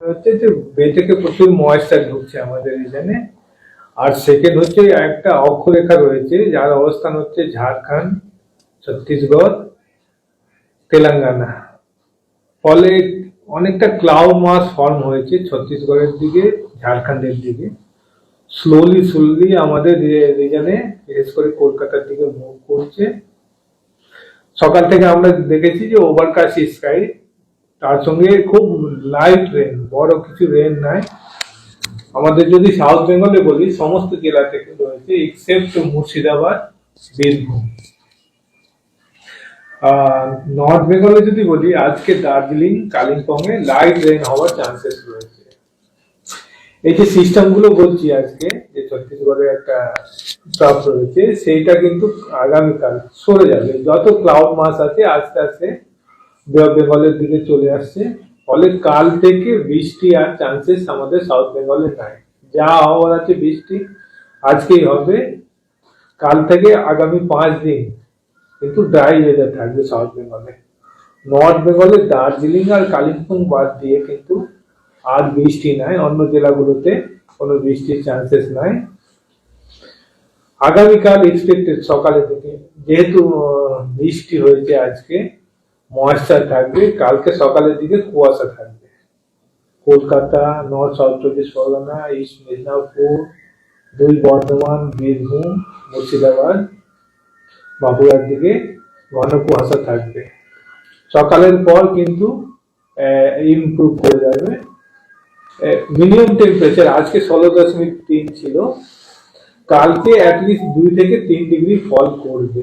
হচ্ছে যে বে থেকে প্রচুর ময়েশ্চার ঢুকছে আমাদের রিজনে। আর সেকেন্ড হচ্ছে একটা অক্ষরেখা রয়েছে যার অবস্থান হচ্ছে ঝাড়খণ্ড, ছত্তিশগড়, তেলেঙ্গানা। ফলে অনেকটা ক্লাউড মাস ফর্ম হয়েছে ছত্তিশগড়ের দিকে, ঝাড়খণ্ডের দিকে। স্লোলি আমাদের রিজনে বিশেষ করে কলকাতার দিকে মুভ করছে। সকাল থেকে আমরা দেখেছি যে ওভারকাস্ট স্কাই, তার সঙ্গে খুব লাইট রেন, বড় কিছু রেন নাই। আমাদের যদি সাউথ বেঙ্গলে বলি সমস্ত জেলা থেকে রয়েছে এক্সেপ্ট মুর্শিদাবাদ, বীরভূম। নর্থ বেঙ্গলে যদি বলি আজকে দার্জিলিং, কালিম্পং এ লাইট রেন হওয়ার চান্সেস রয়েছে। এই যে সিস্টেম গুলো বলছি আজকে যে ছত্তিশগড়ে একটা টপ রয়েছে, সেইটা কিন্তু আগামীকাল সরে যাবে। যত ক্লাউড মাস আছে আস্তে আস্তে বে অফ বেঙ্গলের দিকে চলে আসছে। ফলে কাল থেকে বৃষ্টি আর চান্সেস আমাদের সাউথ বেঙ্গলে নাই। যা হওয়ার আছে বৃষ্টি আজকেই হবে। কাল থেকে আগামী 5 দিন কিন্তু ড্রাই ওয়েদার থাকবে সাউথ বেঙ্গলে। নর্থ বেঙ্গলে দার্জিলিং আর কালিম্পং বাদ দিয়ে কিন্তু আর বৃষ্টি নাই। অন্য জেলাগুলোতে কোনো বৃষ্টির চান্সেস নাই। আগামীকাল এক্সপেক্টেড সকালের দিকে যেহেতু বৃষ্টি হয়েছে আজকে, ময়েশ্চার থাকবে। কালকে সকালের দিকে কুয়াশা থাকবে। Kolkata, north south 24 Pargana, east Medinipur, 2 Bardhaman, Birbhum, Murshidabad, বাঁকুড়ার দিকে ঘন কুয়াশা থাকবে। সকালের পর কিন্তু ইমপ্রুভ করে যাবে। মিনিমাম টেম্পারেচার আজকে 16.3 ছিল, কালকে অ্যাটলিস্ট 2 থেকে 3 ডিগ্রি ফল করবে।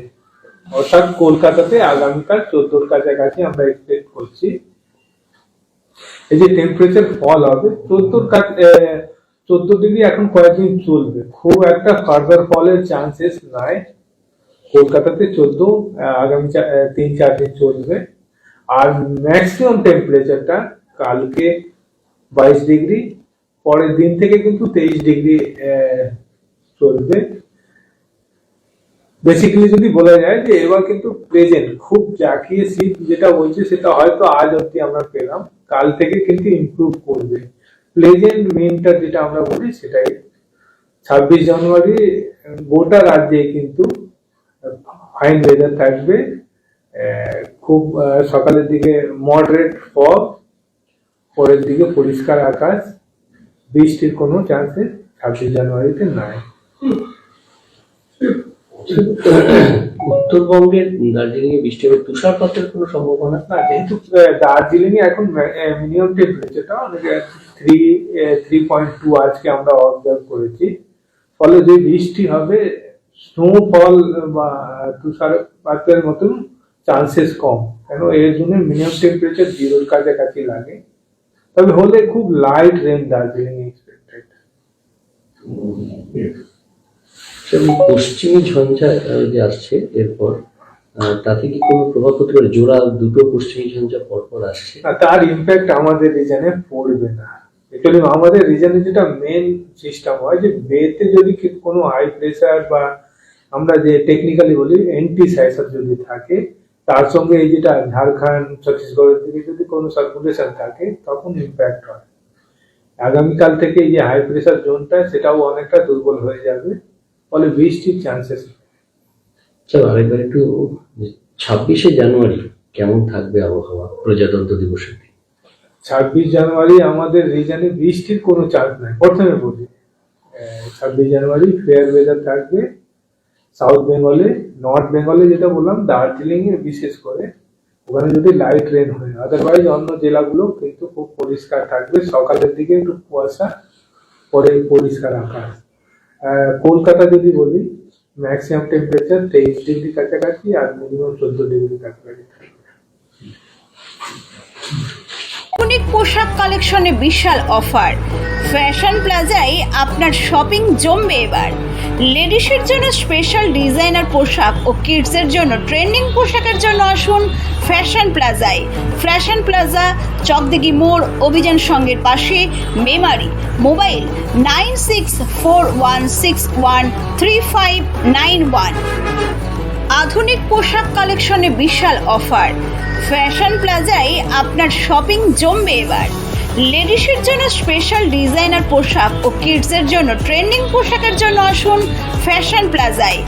অর্থাৎ কলকাতাতে আগামীকাল 14 কাছাকাছি আমরা এক্সপেক্ট করছি। এই যে টেম্পারেচার ফল হবে 14 ডিগ্রি এখন কয়েকদিন চলবে, খুব একটা ফার্দার ফলের চান্সেস নাই। কলকাতাতে 14 আগামী 3-4 দিন চলবে। আর ম্যাক্সিমাম টেম্পারেচারটা কালকে 22 ডিগ্রি, পরের দিন থেকে কিন্তু 23 ডিগ্রি চলবে। বেসিক্যালি যদি বলা যায় যে এবার কিন্তু প্রেজেন্ট খুব জাকিয়ে শীত যেটা বলছে সেটা হয়তো আজ অব্দি আমরা পেলাম, কাল থেকে কিন্তু ইমপ্রুভ করবে। প্লেজেন্ট উইন্টার যেটা আমরা বলি সেটাই। 26 জানুয়ারি গোটা রাজ্যে কিন্তু ফাইন ওয়েদার থাকবে। খুব সকালের দিকে মডারেট ফগ, পরের দিকে পরিষ্কার আকাশ। বৃষ্টির কোনো চান্সেস 26 জানুয়ারিতে নাই। উত্তরবঙ্গের দার্জিলিং এ বৃষ্টি হবে, তুষারপাতের কোনো সম্ভাবনা না, যেহেতু দার্জিলিং এ এখন মিনিমাম টেম্পারেচারটা 3.2 আজকে আমরা অবজার্ভ করেছি। ফলে যে বৃষ্টি হবে, স্নোফল বা তুষারপাতের মতন চান্সেস কম, কেন এর জন্য মিনিমাম টেম্পারেচার 0-র কাছাকাছি লাগে। তবে হলে খুব লাইট রেন দার্জিলিং এক্সপেক্টেড। পশ্চিমী ঝঞ্ঝা যে আসছে এরপর, তাতে কি কোনো প্রভাব হতে পারে? জোড়া দুটো পশ্চিমী ঝঞ্ঝা পরপর আসছে, তার ইম্প্যাক্ট আমাদের রিজনে পড়বে না। অ্যাকচুয়ালি আমাদের রিজনে যেটা মেন সিস্টেম হয় যে বেতে যদি কোনো হাই প্রেসার বা আমরা যে টেকনিক্যালি বলি এন্টি সাইসার যদি থাকে, তার সঙ্গে এই যেটা ঝাড়খণ্ড, ছত্তিশগড়ের দিকে যদি কোনো সার্কুলেশন থাকে তখন ইম্প্যাক্ট হয়। আগামীকাল থেকে এই যে হাই প্রেসার জোনটা সেটাও অনেকটা দুর্বল হয়ে যাবে। ফলে বৃষ্টির চান্সেস। চলো আরেকবার একটু 26শে জানুয়ারি কেমন থাকবে আবহাওয়া প্রজাতন্ত্র দিবসের দিন? 26 জানুয়ারি আমাদের রিজনে বৃষ্টির কোনো চান্স নাই। প্রথমে বলি 26 জানুয়ারি ফেয়ার ওয়েদার থাকবে সাউথ বেঙ্গলে। নর্থ বেঙ্গলে যেটা বললাম দার্জিলিং এ বিশেষ করে, ওখানে যদি লাইট রেন হয়। আদারওয়াইজ অন্য জেলাগুলো কিন্তু খুব পরিষ্কার থাকবে। সকালের দিকে একটু কুয়াশা, পরে পরিষ্কার আকাশ। কলকাতা যদি বলি ম্যাক্সিমাম টেম্পারেচার 23 ডিগ্রি কাছাকাছি আর মিনিমাম 14 ডিগ্রি কাছাকাছি থাকবে। আধুনিক পোশাক কালেকশনে বিশাল অফার। ফ্যাশন প্লাজায় আপনার শপিং জমবে এবার। লেডিসের জন্য স্পেশাল ডিজাইনার পোশাক ও কিডসের জন্য ট্রেন্ডিং পোশাকের জন্য আসুন ফ্যাশন প্লাজায়। ফ্যাশন প্লাজা, চকদিঘি মোড়, অভিযান সংঘের পাশে, মেমারি। মোবাইল 9641613591। আধুনিক পোশাক কালেকশনে বিশাল অফার। ফ্যাশন প্লাজায় আপনার শপিং জমবে এবার। লেডিসের জন্য স্পেশাল ডিজাইনার পোশাক ও কিডসের জন্য ট্রেন্ডিং পোশাকের জন্য আসুন ফ্যাশন প্লাজায়।